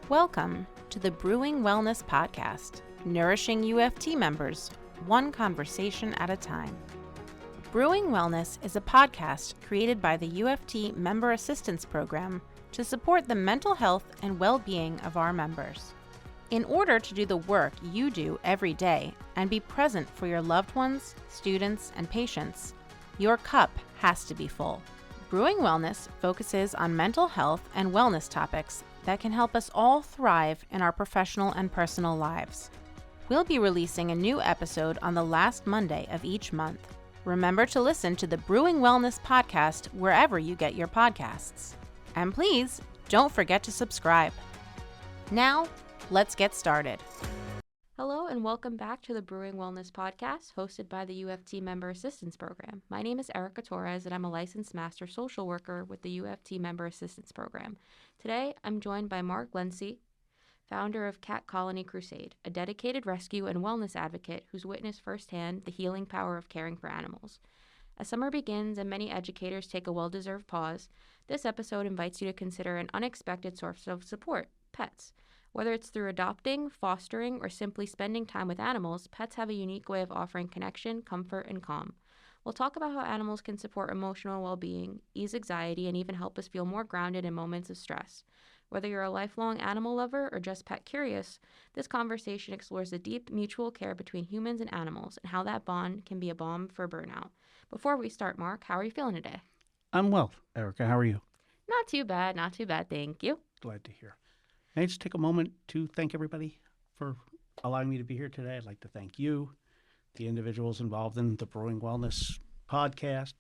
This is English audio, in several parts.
Welcome to the Brewing Wellness podcast, nourishing UFT members, one conversation at a time. Brewing Wellness is a podcast created by the UFT Member Assistance Program to support the mental health and well-being of our members. In order to do the work you do every day and be present for your loved ones, students, and patients, your cup has to be full. Brewing Wellness focuses on mental health and wellness topics that can help us all thrive in our professional and personal lives. We'll be releasing a new episode on the last Monday of each month. Remember to listen to the Brewing Wellness podcast wherever you get your podcasts. And please, don't forget to subscribe. Now, let's get started. Hello and welcome back to the Brewing Wellness podcast hosted by the UFT Member Assistance Program. My name is Erica Torres and I'm a licensed master social worker with the UFT Member Assistance Program. Today, I'm joined by Marc, founder of Cat Colony Crusade, a dedicated rescue and wellness advocate who's witnessed firsthand the healing power of caring for animals. As summer begins and many educators take a well-deserved pause, this episode invites you to consider an unexpected source of support, pets. Whether it's through adopting, fostering, or simply spending time with animals, pets have a unique way of offering connection, comfort, and calm. We'll talk about how animals can support emotional well-being, ease anxiety, and even help us feel more grounded in moments of stress. Whether you're a lifelong animal lover or just pet curious, this conversation explores the deep mutual care between humans and animals and how that bond can be a balm for burnout. Before we start, Marc, how are you feeling today? I'm well, Erica. How are you? Not too bad, thank you. Glad to hear. May I just take a moment to thank everybody for allowing me to be here today. I'd like to thank you, the individuals involved in the Brewing Wellness podcast.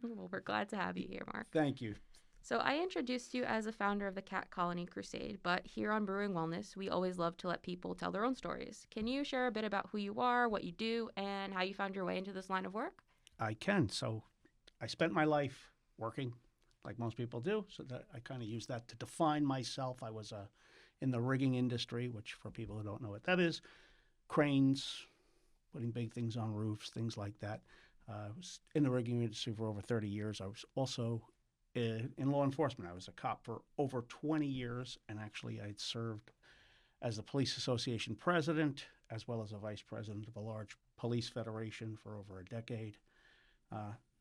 Well, we're glad to have you here, Marc. Thank you. So I introduced you as a founder of the Cat Colony Crusade, but here on Brewing Wellness, we always love to let people tell their own stories. Can you share a bit about who you are, what you do, and how you found your way into this line of work? I can. So I spent my life working like most people do, so that I kind of use that to define myself. I was in the rigging industry, which for people who don't know what that is, cranes, putting big things on roofs, things like that. I was in the rigging industry for over 30 years. I was also in law enforcement. I was a cop for over 20 years, and actually I'd served as the Police Association president, as well as a vice president of a large police federation for over a decade.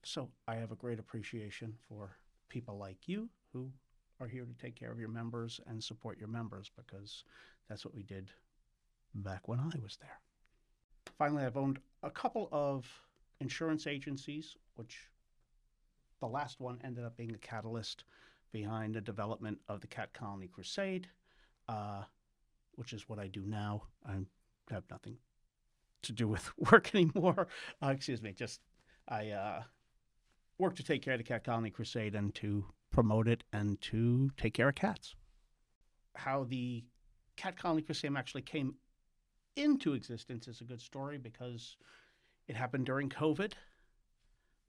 So I have a great appreciation for people like you who are here to take care of your members and support your members, because that's what we did back when I was there. Finally, I've owned a couple of insurance agencies, which the last one ended up being a catalyst behind the development of the Cat Colony Crusade, which is what I do now. I have nothing to do with work anymore. I work to take care of the Cat Colony Crusade and to promote it and to take care of cats. How the Cat Colony Crusade actually came into existence is a good story because it happened during COVID.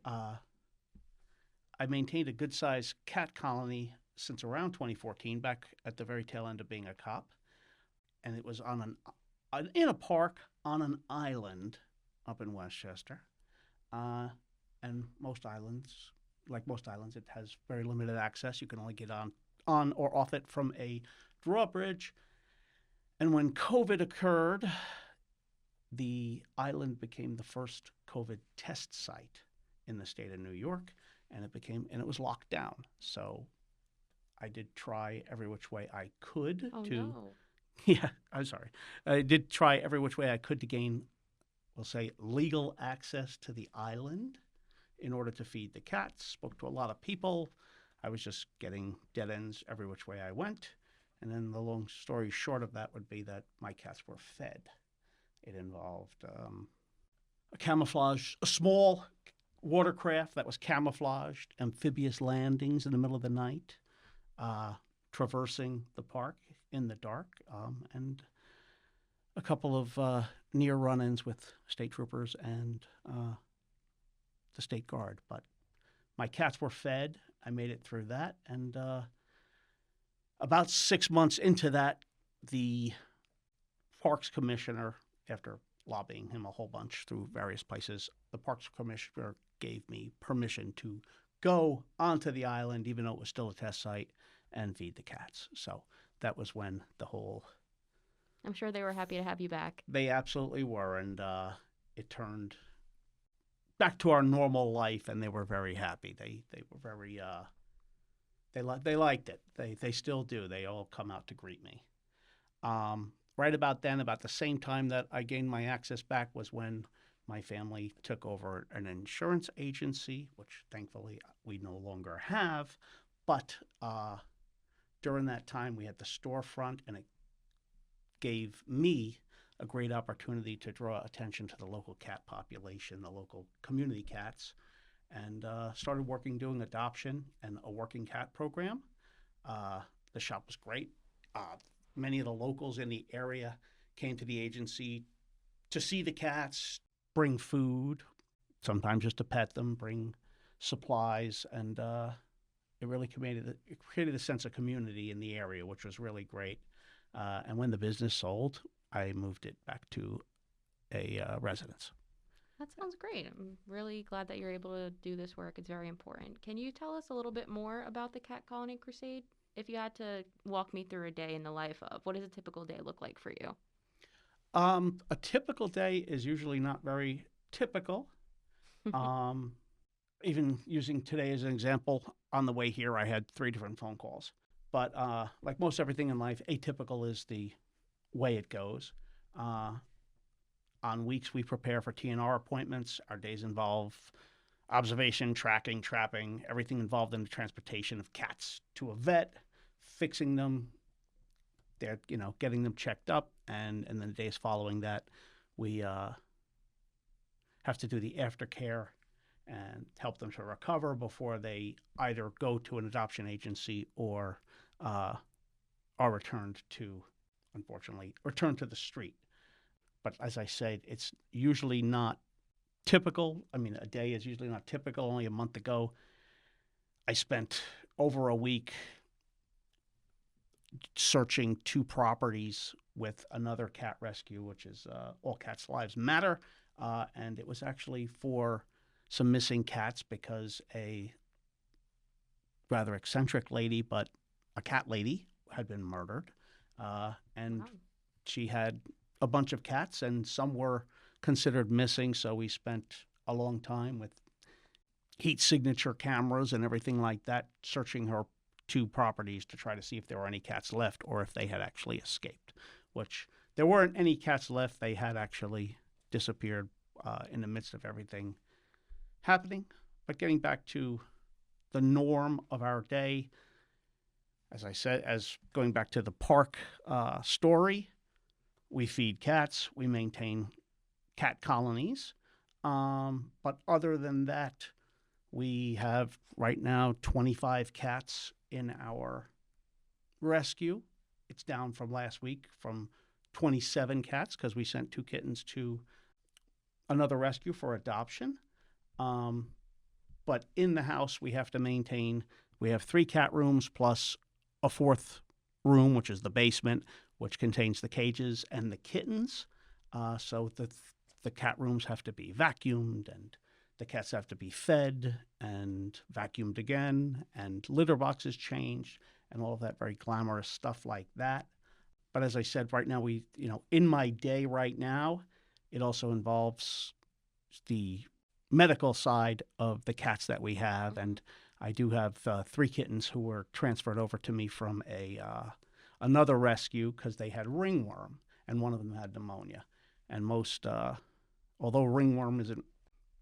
I maintained a good-sized cat colony since around 2014, back at the very tail end of being a cop. And it was in a park on an island up in Westchester. And most islands, it has very limited access. You can only get on or off it from a drawbridge. And when COVID occurred, the island became the first COVID test site in the state of New York, and it was locked down. So I did try every which way I could Yeah, I'm sorry. I did try every which way I could to gain, we'll say, legal access to the island in order to feed the cats. Spoke to a lot of people. I was just getting dead ends every which way I went. And then the long story short of that would be that my cats were fed. It involved a small watercraft that was camouflaged, amphibious landings in the middle of the night, traversing the park in the dark, and a couple of near run-ins with state troopers and the state guard. But my cats were fed. I made it through that. And about 6 months into that, the parks commissioner, after lobbying him a whole bunch through various places, the parks commissioner gave me permission to go onto the island, even though it was still a test site, and feed the cats. So that was when the whole I'm sure they were happy to have you back. they absolutely were, and it turned back to our normal life, and they were very happy. They were very they liked it. They still do. They all come out to greet me. Right about then, about the same time that I gained my access back, was when my family took over an insurance agency, which thankfully we no longer have. But during that time, we had the storefront, and it gave me a great opportunity to draw attention to the local cat population, the local community cats, and started doing adoption and a working cat program. The shop was great. Many of the locals in the area came to the agency to see the cats, bring food, sometimes just to pet them, bring supplies, and it really created a sense of community in the area, which was really great. And when the business sold, I moved it back to a residence. That sounds great. I'm really glad that you're able to do this work. It's very important. Can you tell us a little bit more about the Cat Colony Crusade? If you had to walk me through a day in the life of, what does a typical day look like for you? A typical day is usually not very typical. Even using today as an example, on the way here, I had 3 different phone calls. But like most everything in life, atypical is the way it goes. On weeks we prepare for TNR appointments, our days involve observation, tracking, trapping, everything involved in the transportation of cats to a vet, fixing them, getting them checked up, and then the days following that, we have to do the aftercare and help them to recover before they either go to an adoption agency or are unfortunately, returned to the street. But as I said, it's usually not typical. I mean, a day is usually not typical. Only a month ago, I spent over a week searching 2 properties with another cat rescue, which is All Cats Lives Matter. And it was actually for some missing cats because a rather eccentric lady, but a cat lady, had been murdered. And Wow. she had a bunch of cats, and some were considered missing. So we spent a long time with heat signature cameras and everything like that, searching her 2 properties to try to see if there were any cats left or if they had actually escaped, which there weren't any cats left. They had actually disappeared in the midst of everything happening. But getting back to the norm of our day, as I said, as going back to the park story, we feed cats, we maintain cat colonies. But other than that, we have right now 25 cats in our rescue. It's down from last week from 27 cats because we sent 2 kittens to another rescue for adoption. But in the house, we have 3 cat rooms plus a 4th room, which is the basement, which contains the cages and the kittens. So the cat rooms have to be vacuumed, and the cats have to be fed and vacuumed again, and litter boxes changed, and all of that very glamorous stuff like that. But as I said, right now, in my day right now, it also involves the medical side of the cats that we have, and I do have 3 kittens who were transferred over to me from another rescue because they had ringworm, and one of them had pneumonia. And although ringworm isn't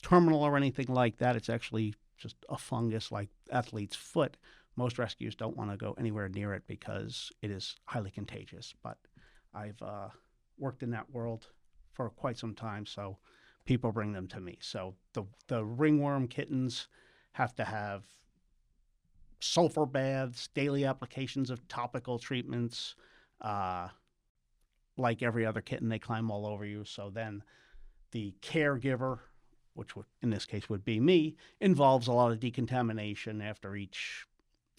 terminal or anything like that, it's actually just a fungus like athlete's foot. Most rescues don't want to go anywhere near it because it is highly contagious. But I've worked in that world for quite some time, so people bring them to me. So the ringworm kittens have to have sulfur baths, daily applications of topical treatments. Like every other kitten, they climb all over you. So then the caregiver, which in this case would be me, involves a lot of decontamination after each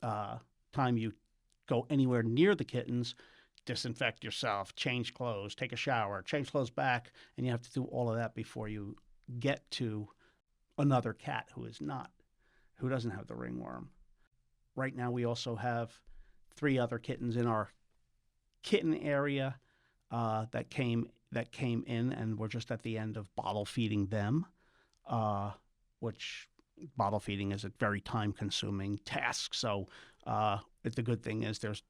time you go anywhere near the kittens. Disinfect yourself, change clothes, take a shower, change clothes back, and you have to do all of that before you get to another cat who doesn't have the ringworm. Right now, we also have 3 other kittens in our kitten area that came in, and we're just at the end of bottle feeding them, which bottle feeding is a very time consuming task. So the good thing is there's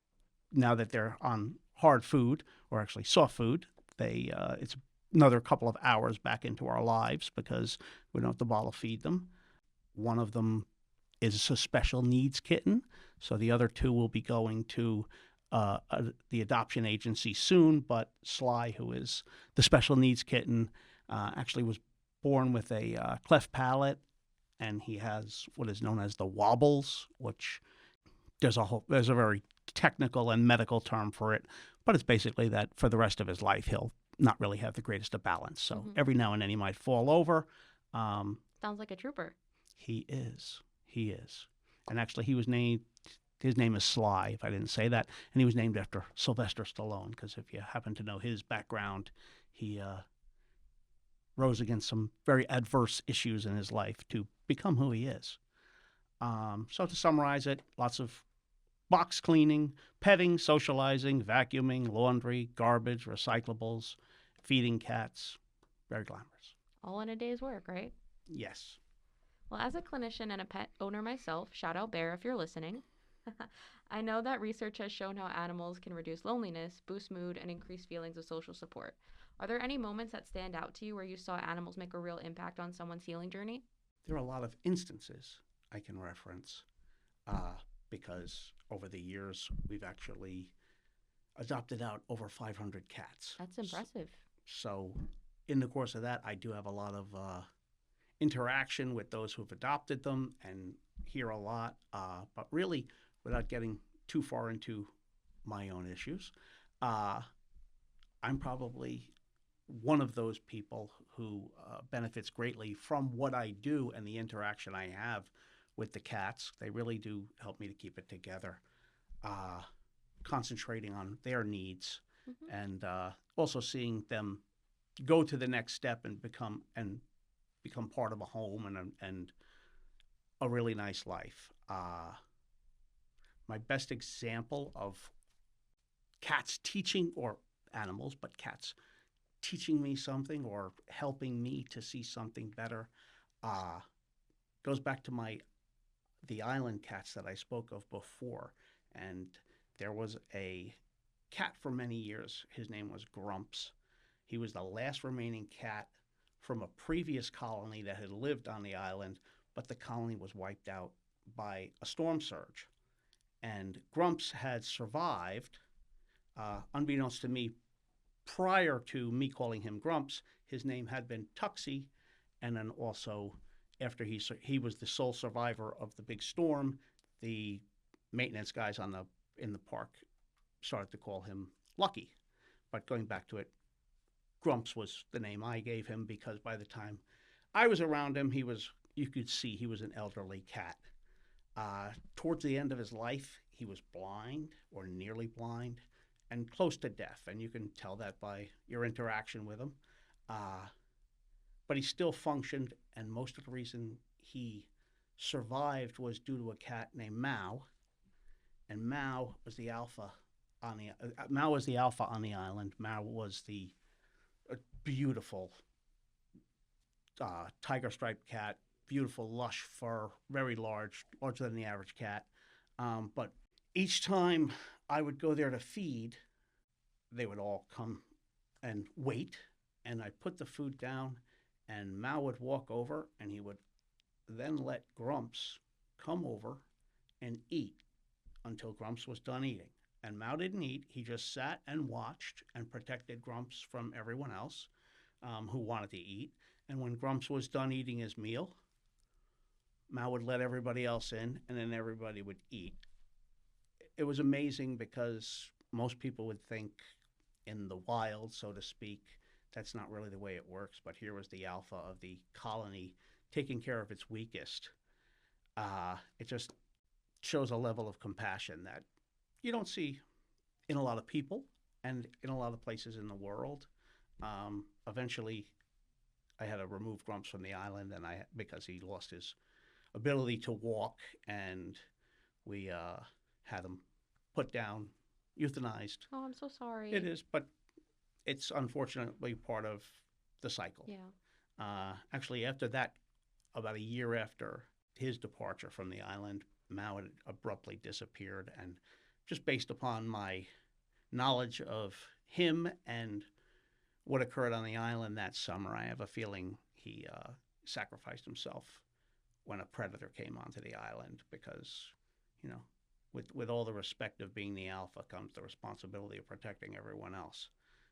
now that they're on hard food, or actually soft food, it's another couple of hours back into our lives because we don't have to bottle feed them. One of them is a special needs kitten, so the other two will be going to the adoption agency soon. But Sly, who is the special needs kitten, actually was born with a cleft palate, and he has what is known as the wobbles, which there's a very technical and medical term for it, but it's basically that for the rest of his life he'll not really have the greatest of balance. So every now and then he might fall over. Sounds like a trooper. He is. And actually his name is Sly, if I didn't say that, and he was named after Sylvester Stallone, because if you happen to know his background, he rose against some very adverse issues in his life to become who he is. So to summarize it, lots of box cleaning, petting, socializing, vacuuming, laundry, garbage, recyclables, feeding cats. Very glamorous. All in a day's work, right? Yes. Well, as a clinician and a pet owner myself, shout out Bear if you're listening, I know that research has shown how animals can reduce loneliness, boost mood, and increase feelings of social support. Are there any moments that stand out to you where you saw animals make a real impact on someone's healing journey? There are a lot of instances I can reference because over the years we've actually adopted out over 500 cats. That's impressive. So in the course of that, I do have a lot of interaction with those who've adopted them and hear a lot. But really, without getting too far into my own issues, I'm probably one of those people who benefits greatly from what I do and the interaction I have with the cats. They really do help me to keep it together, concentrating on their needs, and also seeing them go to the next step and become part of a home and a really nice life. My best example of cats teaching, or animals, but cats teaching me something or helping me to see something better, goes back to the island cats that I spoke of before. And there was a cat for many years. His name was Grumps. He was the last remaining cat from a previous colony that had lived on the island, but the colony was wiped out by a storm surge. And Grumps had survived, unbeknownst to me. Prior to me calling him Grumps, his name had been Tuxie, and then also after he was the sole survivor of the big storm, the maintenance guys in the park started to call him Lucky. But going back to it, Grumps was the name I gave him because by the time I was around him, you could see he was an elderly cat. Towards the end of his life, he was blind or nearly blind and close to deaf, and you can tell that by your interaction with him. But he still functioned, and most of the reason he survived was due to a cat named Mao, and Mao was the alpha on the island. Mao was the beautiful tiger striped cat, beautiful lush fur, very larger than the average cat. But each time I would go there to feed, they would all come and wait, and I'd put the food down, and Mao would walk over, and he would then let Grumps come over and eat until Grumps was done eating. And Mao didn't eat. He just sat and watched and protected Grumps from everyone else who wanted to eat. And when Grumps was done eating his meal, Mao would let everybody else in, and then everybody would eat. It was amazing because most people would think in the wild, so to speak, that's not really the way it works. But here was the alpha of the colony taking care of its weakest. It just shows a level of compassion that you don't see in a lot of people and in a lot of places in the world. Eventually, I had to remove Grumps from the island, because he lost his ability to walk, and we had him put down euthanized. Oh, I'm so sorry. It is, but it's unfortunately part of the cycle. Yeah. Actually, after that, about a year after his departure from the island, Mao had abruptly disappeared. And just based upon my knowledge of him and what occurred on the island that summer, I have a feeling he sacrificed himself when a predator came onto the island because, you know, with all the respect of being the alpha comes the responsibility of protecting everyone else.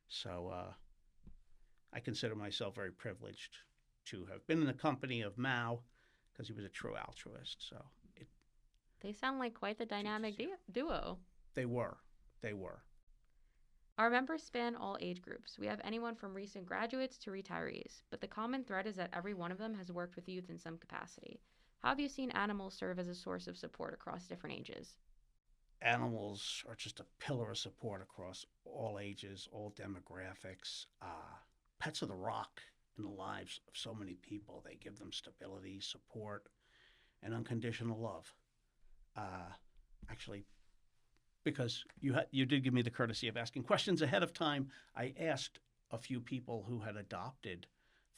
So I consider myself very privileged to have been in the company of Mao because he was a true altruist. So They sound like quite the dynamic duo. they were. They were. Our members span all age groups. We have anyone from recent graduates to retirees, but the common thread is that every one of them has worked with youth in some capacity. How have you seen animals serve as a source of support across different ages? Animals are just a pillar of support across all ages, all demographics. Pets are the rock in the lives of so many people. They give them stability, support, and unconditional love. Actually, because you did give me the courtesy of asking questions ahead of time, I asked a few people who had adopted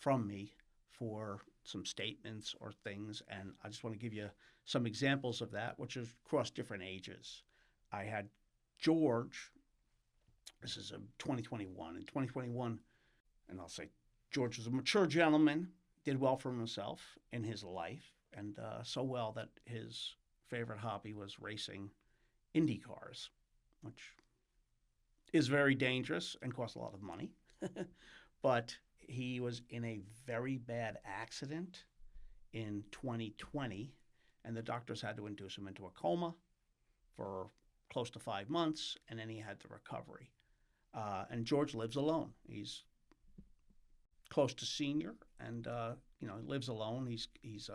from me for some statements or things, and I just want to give you some examples of that, which is across different ages. I had George. This is 2021. In 2021, and I'll say George was a mature gentleman, did well for himself in his life, and so well that his favorite hobby was racing Indy cars, which is very dangerous and costs a lot of money. But he was in a very bad accident in 2020, and the doctors had to induce him into a coma for close to 5 months, and then he had the recovery. And George lives alone. He's close to senior, and lives alone. He's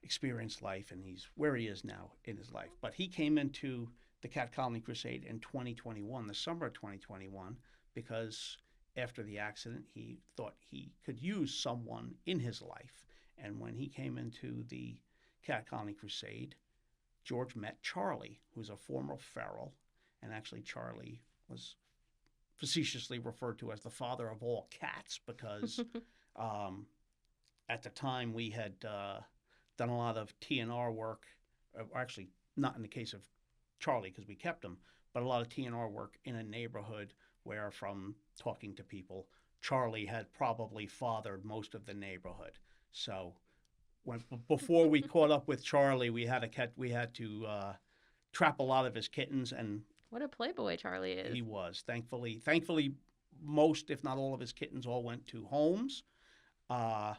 experienced life, and he's where he is now in his life. But he came into the Cat Colony Crusade in 2021, the summer of 2021, because after the accident, he thought he could use someone in his life. And when he came into the Cat Colony Crusade, George met Charlie, who's a former feral, and actually Charlie was facetiously referred to as the father of all cats because at the time we had done a lot of TNR work, actually not in the case of Charlie because we kept him, but a lot of TNR work in a neighborhood where, from talking to people, Charlie had probably fathered most of the neighborhood. So before we caught up with Charlie, we had to trap a lot of his kittens, and What a playboy Charlie is. he was. Thankfully, most, if not all, of his kittens all went to homes. And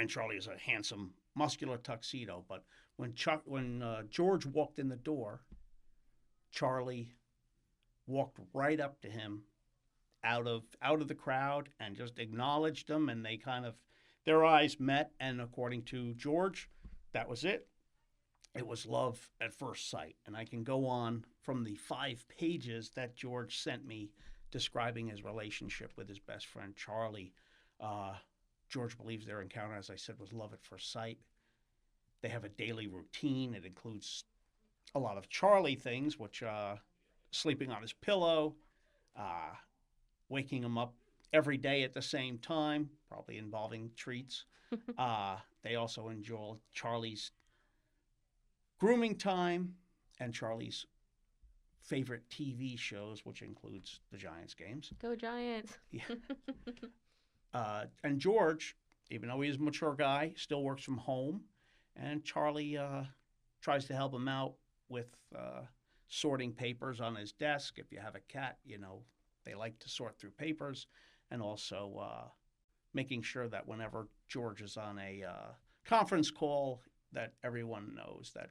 Charlie is a handsome, muscular tuxedo. But when George walked in the door, Charlie walked right up to him out of the crowd and just acknowledged him, and they kind of, their eyes met, and according to George, that was it. It was love at first sight. And I can go on from the 5 pages that George sent me describing his relationship with his best friend, Charlie. George believes their encounter, as I said, was love at first sight. They have a daily routine. It includes a lot of Charlie things, which sleeping on his pillow, waking him up every day at the same time, probably involving treats. They also enjoy Charlie's grooming time and Charlie's favorite TV shows, which includes the Giants games. Go Giants. Yeah. And George, even though he's a mature guy, still works from home. And Charlie tries to help him out with sorting papers on his desk. If you have a cat, they like to sort through papers. And also making sure that whenever George is on a conference call, that everyone knows that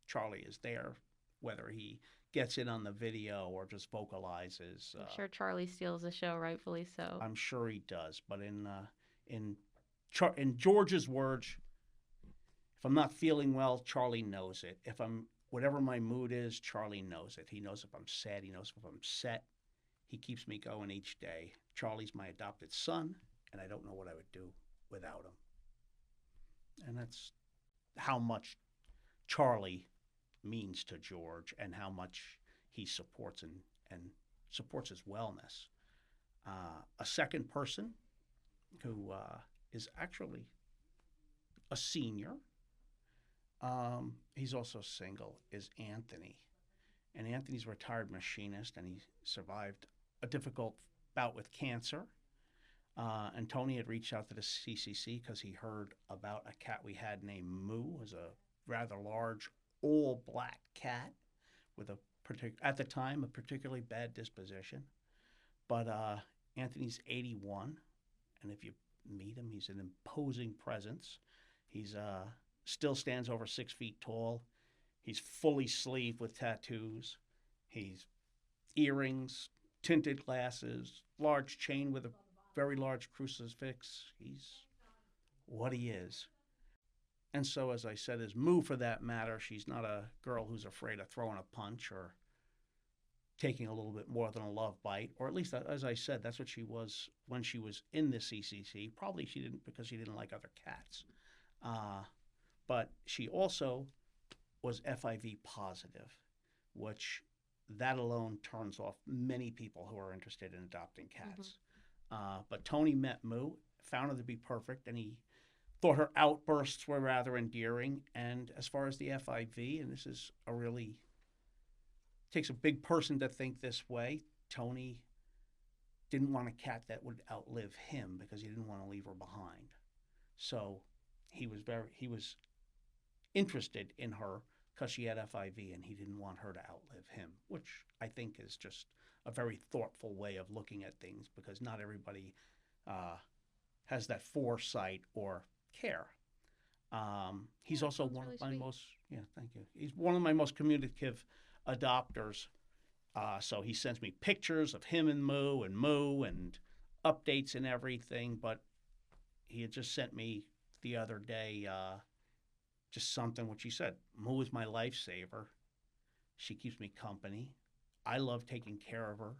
Charlie is there, whether he gets in on the video or just vocalizes. I'm sure Charlie steals the show, rightfully so. I'm sure he does. But in George's words, if I'm not feeling well, Charlie knows it. Whatever my mood is, Charlie knows it. He knows if I'm sad. He knows if I'm upset. He keeps me going each day. Charlie's my adopted son, and I don't know what I would do without him. And that's how much Charlie means to George and how much he supports and supports his wellness. A second person who is actually a senior, he's also single, is Anthony. And Anthony's a retired machinist, and he survived a difficult bout with cancer. And Tony had reached out to the CCC because he heard about a cat we had named Moo. It was a rather large, all-black cat with at the time, a particularly bad disposition. But Anthony's 81, and if you meet him, he's an imposing presence. He's still stands over 6 feet tall. He's fully sleeved with tattoos. He's earrings, tinted glasses, large chain with a very large crucifix. He's what he is. And so, as I said, as Moo, for that matter, she's not a girl who's afraid of throwing a punch or taking a little bit more than a love bite, or at least, as I said, that's what she was when she was in the CCC. Probably she didn't, because she didn't like other cats. But she also was FIV positive, which that alone turns off many people who are interested in adopting cats. But Tony met Moo, found her to be perfect, and he thought her outbursts were rather endearing. And as far as the FIV, and this is a really, takes a big person to think this way, Tony didn't want a cat that would outlive him because he didn't want to leave her behind. So he was interested in her because she had FIV, and he didn't want her to outlive him, which I think is just a very thoughtful way of looking at things, because not everybody has that foresight or care. He's also one of my most, thank you. He's one of my most communicative adopters. So he sends me pictures of him and Moo and updates and everything. But he had just sent me the other day just something which he said, Moo is my lifesaver. She keeps me company. I love taking care of her.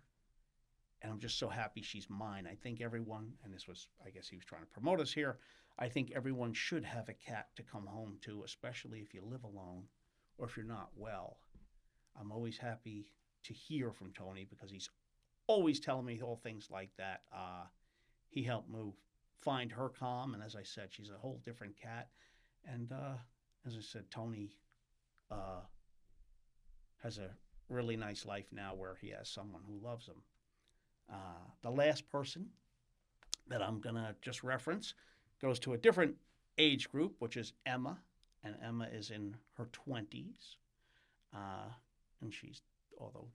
And I'm just so happy she's mine. I think everyone, and this was, I guess he was trying to promote us here, I think everyone should have a cat to come home to, especially if you live alone or if you're not well. I'm always happy to hear from Tony because he's always telling me all things like that. He helped Moo find her calm, and as I said, she's a whole different cat. And as I said, Tony has a really nice life now where he has someone who loves him. The last person that I'm going to just reference goes to a different age group, which is Emma. And Emma is in her 20s. And she's, although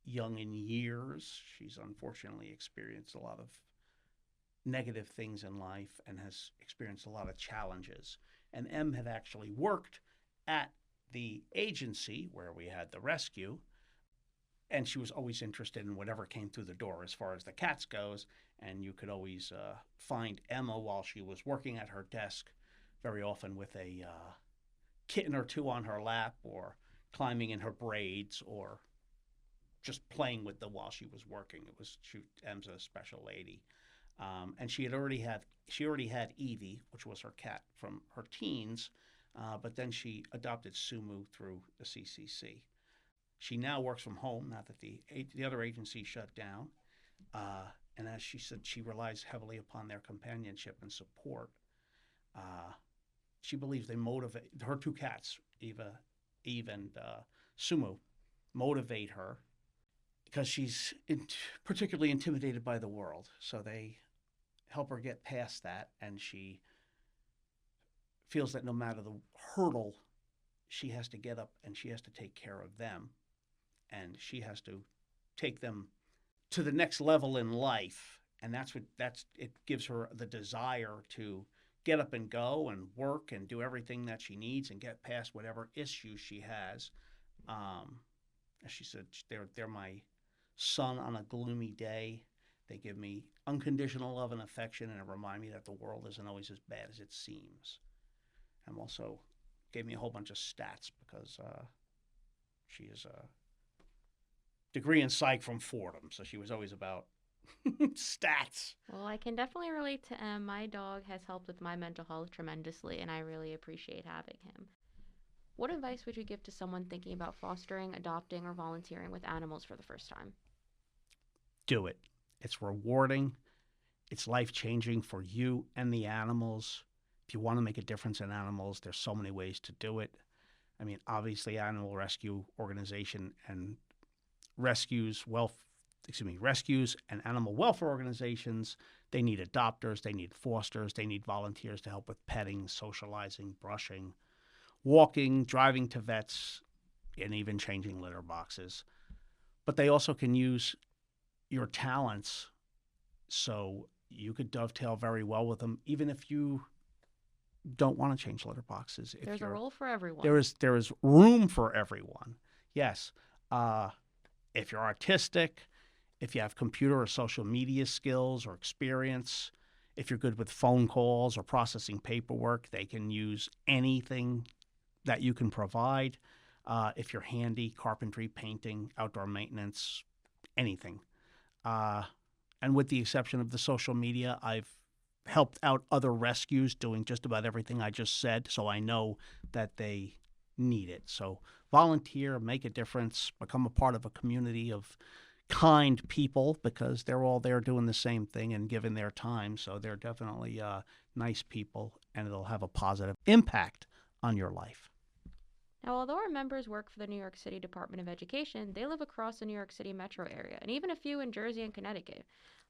young in years, she's unfortunately experienced a lot of negative things in life and has experienced a lot of challenges. And Em had actually worked at the agency where we had the rescue, and she was always interested in whatever came through the door as far as the cats goes. And you could always find Emma while she was working at her desk, very often with a kitten or two on her lap, or climbing in her braids, or just playing with them while she was working. Em's a special lady. And she already had Evie, which was her cat from her teens, but then she adopted Sumu through the CCC. She now works from home now that the other agency shut down. And as she said, she relies heavily upon their companionship and support. She believes they motivate her two cats, Eve and Sumu, motivate her because she's particularly intimidated by the world. So they help her get past that, and she feels that no matter the hurdle, she has to get up and she has to take care of them, and she has to take them to the next level in life. And it gives her the desire to get up and go and work and do everything that she needs and get past whatever issues she has. As she said, they're my sun on a gloomy day. They give me unconditional love and affection, and remind me that the world isn't always as bad as it seems. And also gave me a whole bunch of stats because she is a degree in psych from Fordham, so she was always about stats. Well, I can definitely relate to Em. My dog has helped with my mental health tremendously, and I really appreciate having him. What advice would you give to someone thinking about fostering, adopting, or volunteering with animals for the first time? Do it. It's rewarding. It's life-changing for you and the animals. If you want to make a difference in animals, there's so many ways to do it. I mean, obviously, animal rescue organization and rescues and animal welfare organizations, they need adopters, they need fosters, they need volunteers to help with petting, socializing, brushing, walking, driving to vets, and even changing litter boxes. But they also can use your talents, so you could dovetail very well with them, even if you don't want to change litter boxes. There's a role for everyone. There is room for everyone. Yes. If you're artistic, if you have computer or social media skills or experience, if you're good with phone calls or processing paperwork, they can use anything that you can provide. If you're handy, carpentry, painting, outdoor maintenance, anything. And with the exception of the social media, I've helped out other rescues doing just about everything I just said, so I know that they need it. So volunteer, make a difference, become a part of a community of kind people, because they're all there doing the same thing and giving their time. So they're definitely nice people, and it'll have a positive impact on your life. Now, although our members work for the New York City Department of Education, they live across the New York City metro area, and even a few in Jersey and Connecticut.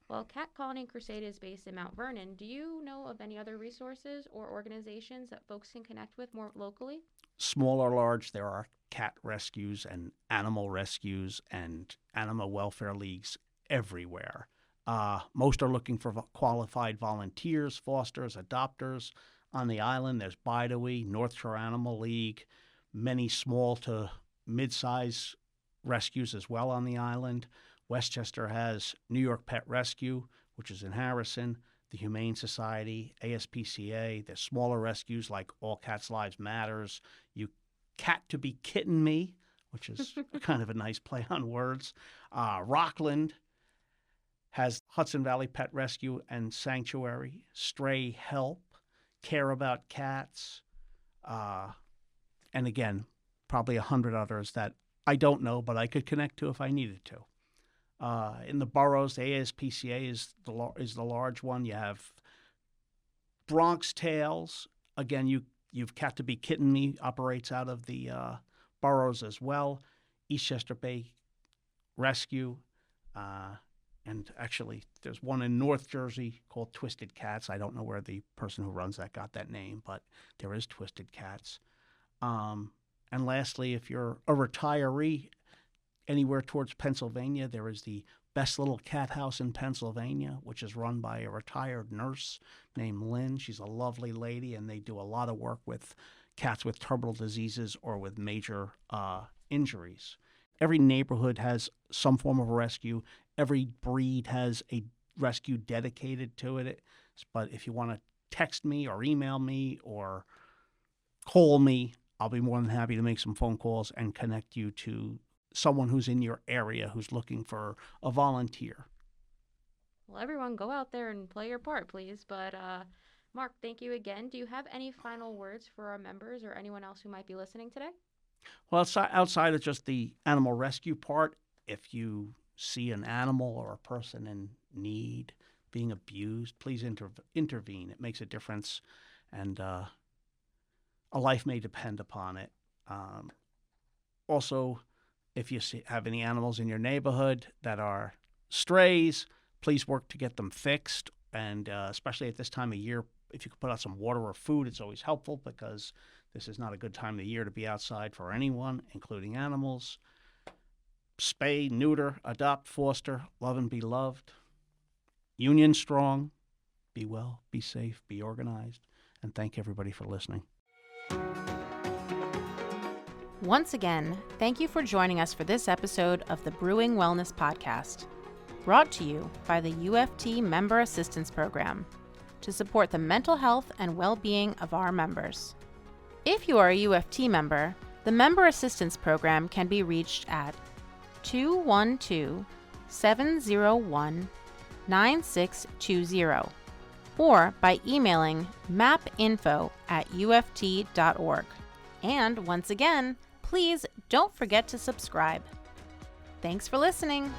While Cat Colony Crusade is based in Mount Vernon, do you know of any other resources or organizations that folks can connect with more locally? Small or large, there are cat rescues and animal rescues and animal welfare leagues everywhere. Most are looking for qualified volunteers, fosters, adopters. On the island, there's Bidewee, North Shore Animal League, many small to mid-size rescues as well on the island. Westchester has New York Pet Rescue, which is in Harrison, the Humane Society, ASPCA. There's smaller rescues like All Cats Lives Matters, You Cat to Be Kitten Me, which is kind of a nice play on words. Rockland has Hudson Valley Pet Rescue and Sanctuary, Stray Help, Care About Cats, and again, probably 100 others that I don't know, but I could connect to if I needed to. In the boroughs, the ASPCA is the large one. You have Bronx Tales. Again, you've Cat to Be Kitten Me operates out of the boroughs as well. Eastchester Bay Rescue. And actually, there's one in North Jersey called Twisted Cats. I don't know where the person who runs that got that name, but there is Twisted Cats. And lastly, if you're a retiree, anywhere towards Pennsylvania, there is the Best Little Cat House in Pennsylvania, which is run by a retired nurse named Lynn. She's a lovely lady, and they do a lot of work with cats with terminal diseases or with major injuries. Every neighborhood has some form of a rescue. Every breed has a rescue dedicated to it. But if you want to text me or email me or call me, I'll be more than happy to make some phone calls and connect you to someone who's in your area who's looking for a volunteer. Well, everyone, go out there and play your part, please. But Marc, thank you again. Do you have any final words for our members or anyone else who might be listening today? Well, outside of just the animal rescue part, if you see an animal or a person in need being abused, please intervene. It makes a difference, and a life may depend upon it. Also, if you have any animals in your neighborhood that are strays, please work to get them fixed. And especially at this time of year, if you could put out some water or food, it's always helpful, because this is not a good time of the year to be outside for anyone, including animals. Spay, neuter, adopt, foster, love and be loved. Union strong. Be well, be safe, be organized. And thank everybody for listening. Once again, thank you for joining us for this episode of the Brewing Wellness Podcast, brought to you by the UFT Member Assistance Program to support the mental health and well-being of our members. If you are a UFT member, the Member Assistance Program can be reached at 212-701-9620 or by emailing mapinfo@uft.org. And once again, please don't forget to subscribe. Thanks for listening.